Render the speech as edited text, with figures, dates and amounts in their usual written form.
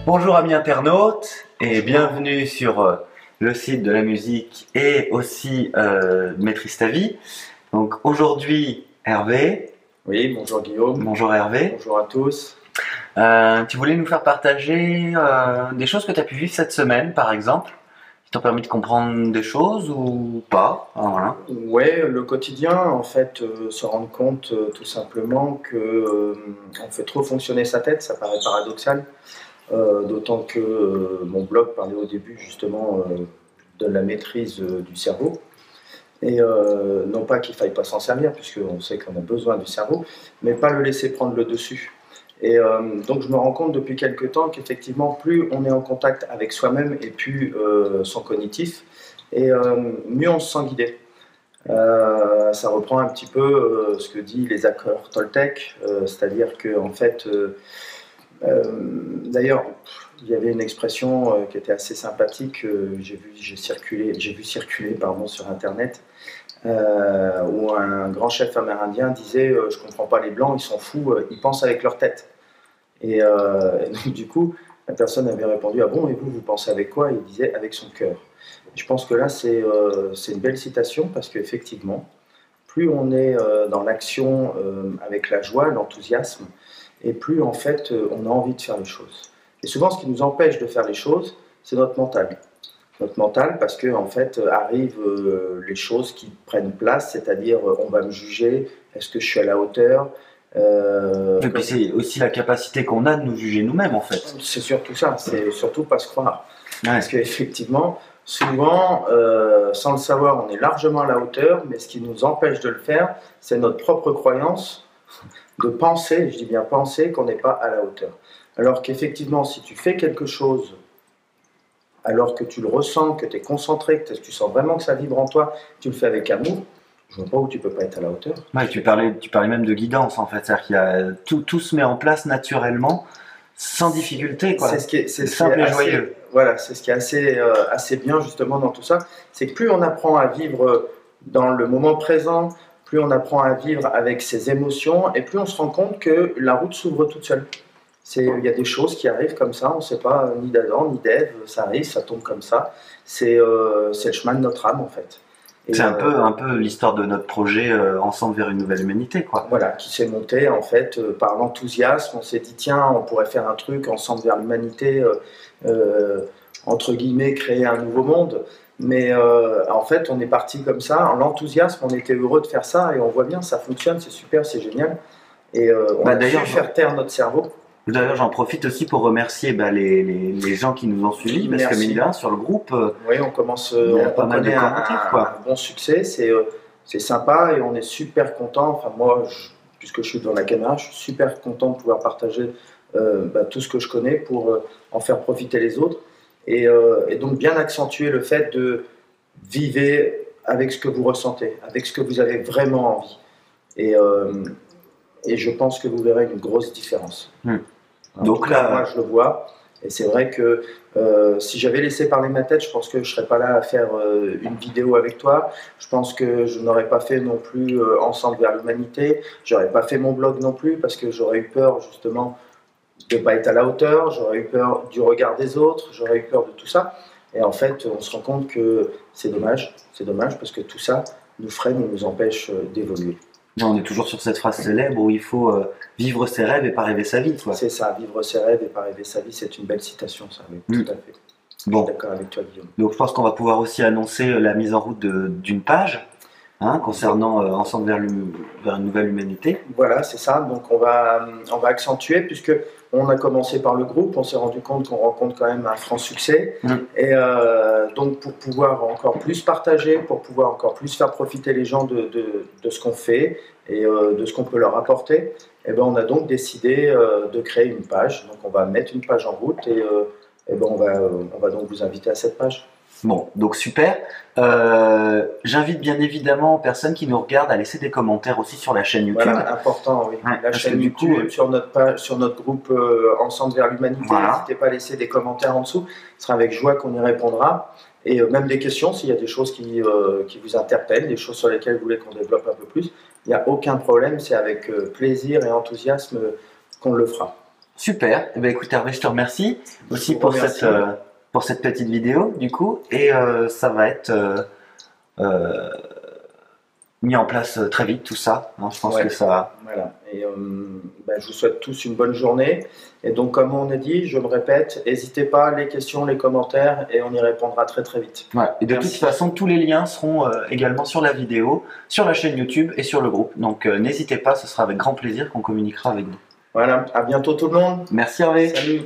Bonjour amis internautes et bienvenue sur le site de la musique et aussi Maîtrise ta vie. Donc aujourd'hui Hervé. Oui, bonjour Guillaume. Bonjour Hervé. Bonjour à tous. Tu voulais nous faire partager des choses que tu as pu vivre cette semaine par exemple, qui t'ont permis de comprendre des choses ou pas. Voilà. Ouais, le quotidien en fait, se rendre compte tout simplement que on fait trop fonctionner sa tête, ça paraît paradoxal. D'autant que mon blog parlait au début justement de la maîtrise du cerveau. Et non pas qu'il ne faille pas s'en servir, puisqu'on sait qu'on a besoin du cerveau, mais pas le laisser prendre le dessus. Et donc je me rends compte depuis quelques temps qu'effectivement, plus on est en contact avec soi-même et plus son cognitif, et mieux on se sent guidé. Ça reprend un petit peu ce que disent les accords Toltec, c'est-à-dire que en fait, d'ailleurs, il y avait une expression qui était assez sympathique, j'ai vu circuler sur Internet, où un grand chef amérindien disait je comprends pas les blancs, ils sont fous, ils pensent avec leur tête. Et donc, du coup, la personne avait répondu ah bon, et vous pensez avec quoi? Et il disait avec son cœur. Je pense que là, c'est une belle citation parce qu'effectivement, plus on est dans l'action avec la joie, l'enthousiasme, et plus en fait on a envie de faire les choses. Et souvent, ce qui nous empêche de faire les choses, c'est notre mental. Notre mental, parce que en fait arrivent les choses qui prennent place, c'est-à-dire on va me juger, est-ce que je suis à la hauteur? Et puis c'est aussi la capacité qu'on a de nous juger nous-mêmes en fait. C'est surtout ça, c'est surtout pas se croire. Ouais. Parce qu'effectivement, souvent, sans le savoir, on est largement à la hauteur, mais ce qui nous empêche de le faire, c'est notre propre croyance de penser, je dis bien penser, qu'on n'est pas à la hauteur. Alors qu'effectivement, si tu fais quelque chose, alors que tu le ressens, que tu es concentré, que tu sens vraiment que ça vibre en toi, tu le fais avec amour, je vois pas où tu peux pas être à la hauteur. Ouais, tu parlais même de guidance en fait, c'est-à-dire qu'il y a tout se met en place naturellement, sans difficulté quoi. C'est ce qui est simple et joyeux. Voilà, c'est ce qui est assez bien justement dans tout ça, c'est que plus on apprend à vivre dans le moment présent, plus on apprend à vivre avec ses émotions, et plus on se rend compte que la route s'ouvre toute seule. Il y a des choses qui arrivent comme ça, on ne sait pas ni d'Adam ni d'Ève, ça arrive, ça tombe comme ça. C'est le chemin de notre âme en fait. C'est un peu l'histoire de notre projet Ensemble vers une nouvelle humanité quoi. Voilà, qui s'est monté en fait par l'enthousiasme. On s'est dit tiens, on pourrait faire un truc ensemble vers l'humanité, entre guillemets, créer un nouveau monde. Mais en fait, on est parti comme ça, en l'enthousiasme, on était heureux de faire ça et on voit bien, ça fonctionne, c'est super, c'est génial. Et on a su faire taire notre cerveau. D'ailleurs, j'en profite aussi pour remercier les gens qui nous ont suivis, parce que mine de rien, sur le groupe, oui, on connaît un bon succès, c'est sympa et on est super content. Enfin moi, puisque je suis devant la caméra, je suis super content de pouvoir partager tout ce que je connais pour en faire profiter les autres et donc bien accentuer le fait de vivre avec ce que vous ressentez, avec ce que vous avez vraiment envie. Et je pense que vous verrez une grosse différence. Donc là, moi je le vois, et c'est vrai que si j'avais laissé parler ma tête, je pense que je ne serais pas là à faire une vidéo avec toi. Je pense que je n'aurais pas fait non plus Ensemble vers l'humanité. J'aurais pas fait mon blog non plus parce que j'aurais eu peur justement de ne pas être à la hauteur. J'aurais eu peur du regard des autres. J'aurais eu peur de tout ça. Et en fait, on se rend compte que c'est dommage parce que tout ça nous freine et nous empêche d'évoluer. On est toujours sur cette phrase célèbre où il faut vivre ses rêves et pas rêver sa vie. C'est ça, vivre ses rêves et pas rêver sa vie, c'est une belle citation, ça, oui, tout à fait. Bon. Je suis d'accord avec toi, Guillaume. Donc je pense qu'on va pouvoir aussi annoncer la mise en route d'une page concernant Ensemble vers une nouvelle humanité. Voilà, c'est ça. Donc on va accentuer puisque on a commencé par le groupe, on s'est rendu compte qu'on rencontre quand même un franc succès. Et donc pour pouvoir encore plus partager, pour pouvoir encore plus faire profiter les gens de ce qu'on fait et de ce qu'on peut leur apporter, et ben on a donc décidé de créer une page. Donc on va mettre une page en route et ben on va donc vous inviter à cette page. Bon, donc super. J'invite bien évidemment personnes qui nous regardent à laisser des commentaires aussi sur la chaîne YouTube. Voilà, important, oui. La chaîne YouTube, sur notre page, sur notre groupe Ensemble vers l'humanité. Voilà. N'hésitez pas à laisser des commentaires en dessous. Ce sera avec joie qu'on y répondra. Et même des questions, s'il y a des choses qui vous interpellent, des choses sur lesquelles vous voulez qu'on développe un peu plus, il n'y a aucun problème. C'est avec plaisir et enthousiasme qu'on le fera. Super. Eh bien, écoute Hervé, je te remercie aussi pour cette petite vidéo du coup. Et ça va être mis en place très vite tout ça. Hein, je pense que ça... Voilà. Et je vous souhaite tous une bonne journée. Et donc, comme on a dit, je me répète, n'hésitez pas, les questions, les commentaires, et on y répondra très très vite. Ouais. Et de toute façon, tous les liens seront également sur la vidéo, sur la chaîne YouTube et sur le groupe. Donc n'hésitez pas, ce sera avec grand plaisir qu'on communiquera avec vous. Voilà, à bientôt tout le monde. Merci Hervé. Salut.